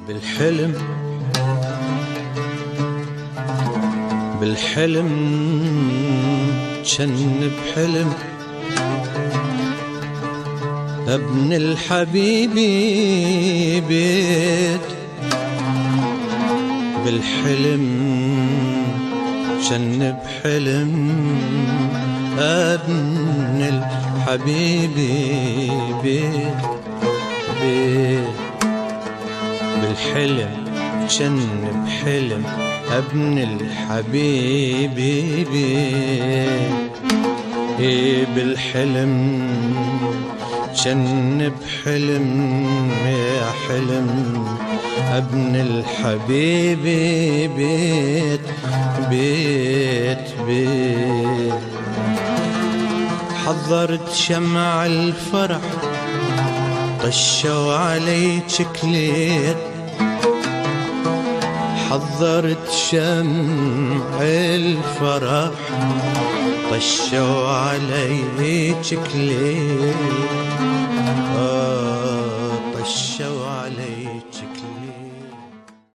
بالحلم بالحلم جن بحلم ابن الحبيبي بيت بالحلم جن بحلم ابن الحبيبي بيت بالحلم جن بحلم ابن الحبيبي بيت بالحلم جن بحلم يا حلم ابن الحبيبي بيت بيت بيت حضرت شمع الفرح طشوا علي شكليت حضرت شمع الفرح طشوا علي شكليت